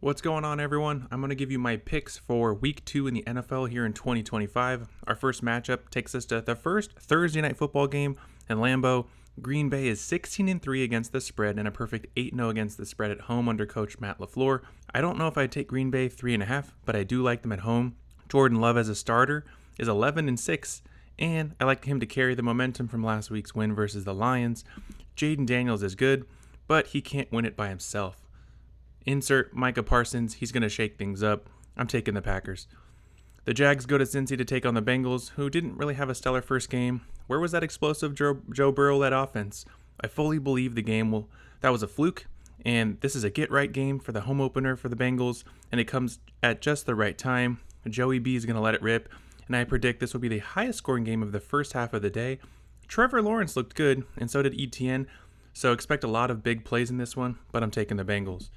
What's going on, everyone? I'm going to give you my picks for Week 2 in the NFL here in 2025. Our first matchup takes us to the first Thursday night football game in Lambeau. Green Bay is 16-3 against the spread and a perfect 8-0 against the spread at home under coach Matt LaFleur. I don't know if I'd take Green Bay 3.5, but I do like them at home. Jordan Love as a starter is 11-6, and I like him to carry the momentum from last week's win versus the Lions. Jaden Daniels is good, but he can't win it by himself. Insert Micah Parsons, he's going to shake things up. I'm taking the Packers. The Jags go to Cincy to take on the Bengals, who didn't really have a stellar first game. Where was that explosive Joe Burrow-led offense? I fully believe that was a fluke, and this is a get-right game for the home opener for the Bengals, and it comes at just the right time. Joey B is going to let it rip, and I predict this will be the highest scoring game of the first half of the day. Trevor Lawrence looked good, and so did ETN, so expect a lot of big plays in this one, but I'm taking the Bengals.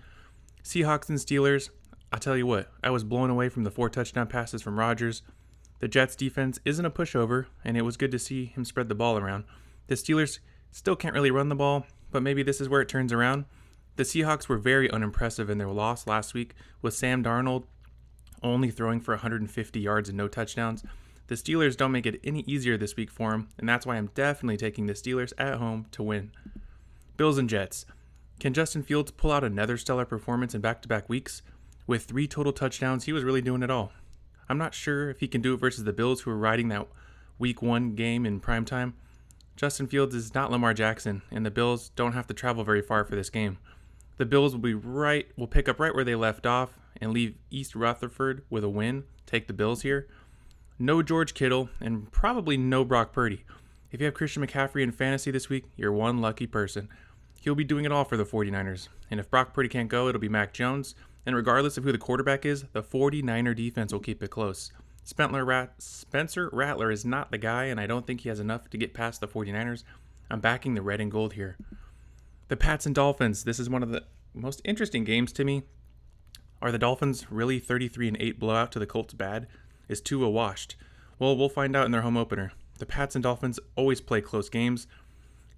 Seahawks and Steelers, I'll tell you what, I was blown away from the 4 touchdown passes from Rodgers. The Jets defense isn't a pushover, and it was good to see him spread the ball around. The Steelers still can't really run the ball, but maybe this is where it turns around. The Seahawks were very unimpressive in their loss last week, with Sam Darnold only throwing for 150 yards and no touchdowns. The Steelers don't make it any easier this week for him, and that's why I'm definitely taking the Steelers at home to win. Bills and Jets. Can Justin Fields pull out another stellar performance in back-to-back weeks? With 3 total touchdowns, he was really doing it all. I'm not sure if he can do it versus the Bills, who are riding that Week 1 game in primetime. Justin Fields is not Lamar Jackson, and the Bills don't have to travel very far for this game. The Bills will pick up right where they left off and leave East Rutherford with a win. Take the Bills here. No George Kittle, and probably no Brock Purdy. If you have Christian McCaffrey in fantasy this week, you're one lucky person. He'll be doing it all for the 49ers. And if Brock Purdy can't go, it'll be Mac Jones. And regardless of who the quarterback is, the 49er defense will keep it close. Spencer Rattler is not the guy, and I don't think he has enough to get past the 49ers. I'm backing the red and gold here. The Pats and Dolphins. This is one of the most interesting games to me. Are the Dolphins really 33-8 blowout to the Colts bad? Is Tua washed? Well, we'll find out in their home opener. The Pats and Dolphins always play close games.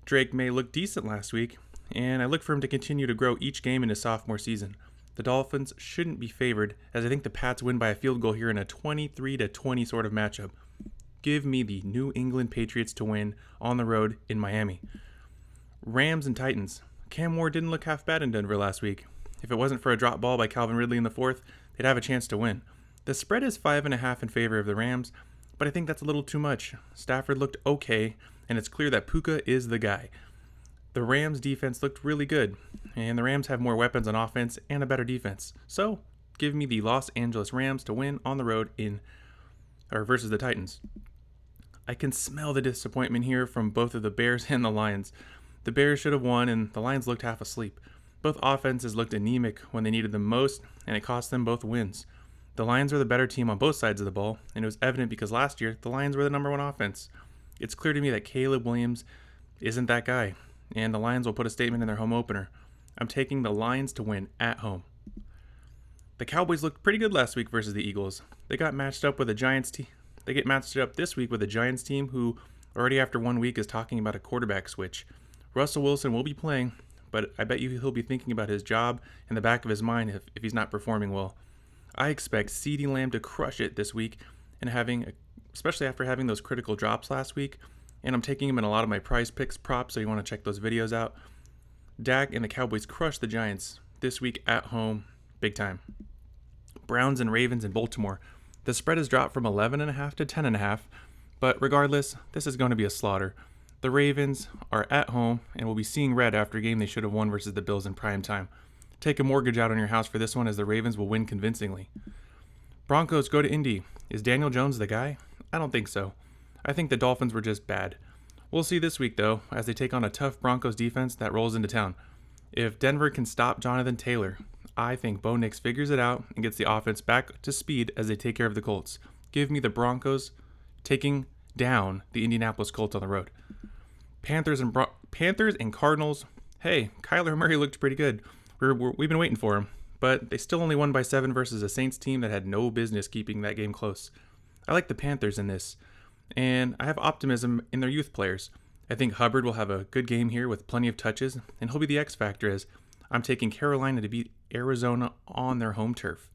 Drake May looked decent last week, and I look for him to continue to grow each game in his sophomore season. The Dolphins shouldn't be favored, as I think the Pats win by a field goal here in a 23-20 sort of matchup. Give me the New England Patriots to win on the road in Miami. Rams and Titans. Cam Ward didn't look half bad in Denver last week. If it wasn't for a drop ball by Calvin Ridley in the 4th, they'd have a chance to win. The spread is 5.5 in favor of the Rams, but I think that's a little too much. Stafford looked okay, and it's clear that Puka is the guy. The Rams defense looked really good, and the Rams have more weapons on offense and a better defense. So, give me the Los Angeles Rams to win on the road versus the Titans. I can smell the disappointment here from both of the Bears and the Lions. The Bears should have won, and the Lions looked half asleep. Both offenses looked anemic when they needed them most, and it cost them both wins. The Lions were the better team on both sides of the ball, and it was evident because last year, the Lions were the number 1 offense. It's clear to me that Caleb Williams isn't that guy, and the Lions will put a statement in their home opener. I'm taking the Lions to win at home. The Cowboys looked pretty good last week versus the Eagles. They got matched up with a Giants team. They get matched up this week with a Giants team who already after 1 week is talking about a quarterback switch. Russell Wilson will be playing, but I bet you he'll be thinking about his job in the back of his mind if he's not performing well. I expect CeeDee Lamb to crush it this week, and especially after having those critical drops last week, and I'm taking him in a lot of my prize picks props, so you want to check those videos out. Dak and the Cowboys crush the Giants this week at home, big time. Browns and Ravens in Baltimore. The spread has dropped from 11.5 to 10.5, but regardless, this is going to be a slaughter. The Ravens are at home and will be seeing red after a game they should have won versus the Bills in prime time. Take a mortgage out on your house for this one, as the Ravens will win convincingly. Broncos go to Indy. Is Daniel Jones the guy? I don't think so. I think the Dolphins were just bad. We'll see this week, though, as they take on a tough Broncos defense that rolls into town. If Denver can stop Jonathan Taylor, I think Bo Nix figures it out and gets the offense back to speed as they take care of the Colts. Give me the Broncos taking down the Indianapolis Colts on the road. Panthers and Cardinals. Hey, Kyler Murray looked pretty good. We've been waiting for him, but they still only won by 7 versus a Saints team that had no business keeping that game close. I like the Panthers in this, and I have optimism in their youth players. I think Hubbard will have a good game here with plenty of touches, and he'll be the X factor, as I'm taking Carolina to beat Arizona on their home turf.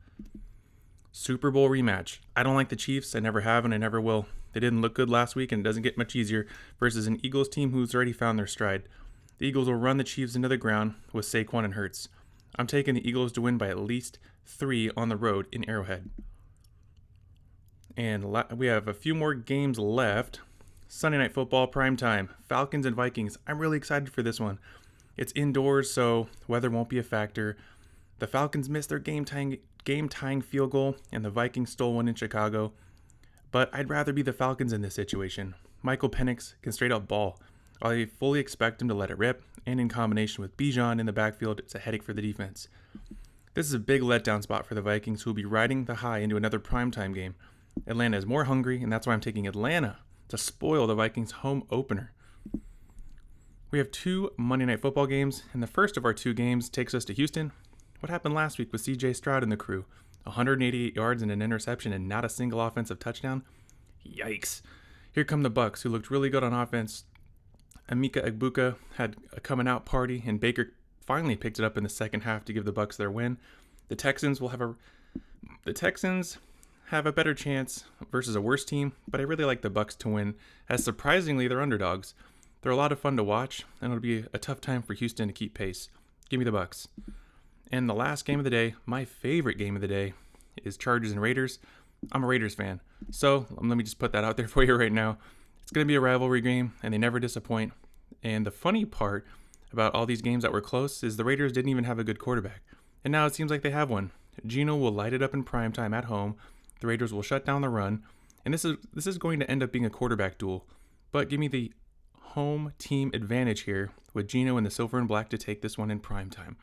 Super Bowl rematch. I don't like the Chiefs. I never have and I never will. They didn't look good last week and it doesn't get much easier versus an Eagles team who's already found their stride. The Eagles will run the Chiefs into the ground with Saquon and Hurts. I'm taking the Eagles to win by at least 3 on the road in Arrowhead. And we have a few more games left. Sunday Night Football primetime. Falcons and Vikings. I'm really excited for this one. It's indoors, so weather won't be a factor. The Falcons missed their game-tying field goal, and the Vikings stole one in Chicago. But I'd rather be the Falcons in this situation. Michael Penix can straight up ball. I fully expect him to let it rip, and in combination with Bijan in the backfield, it's a headache for the defense. This is a big letdown spot for the Vikings, who will be riding the high into another primetime game. Atlanta is more hungry, and that's why I'm taking Atlanta to spoil the Vikings' home opener. We have 2 Monday Night Football games, and the first of our 2 games takes us to Houston. What happened last week with C.J. Stroud and the crew? 188 yards and an interception and not a single offensive touchdown? Yikes. Here come the Bucs, who looked really good on offense. Emeka Egbuka had a coming out party, and Baker finally picked it up in the second half to give the Bucs their win. The Texans have a better chance versus a worse team, but I really like the Bucs to win, as surprisingly they're underdogs. They're a lot of fun to watch, and it'll be a tough time for Houston to keep pace. Give me the Bucs. And the last game of the day, my favorite game of the day, is Chargers and Raiders. I'm a Raiders fan, so let me just put that out there for you right now. It's going to be a rivalry game, and they never disappoint. And the funny part about all these games that were close is the Raiders didn't even have a good quarterback. And now it seems like they have one. Geno will light it up in primetime at home. The Raiders will shut down the run. And this is going to end up being a quarterback duel. But give me the home team advantage here with Geno in the silver and black to take this one in primetime.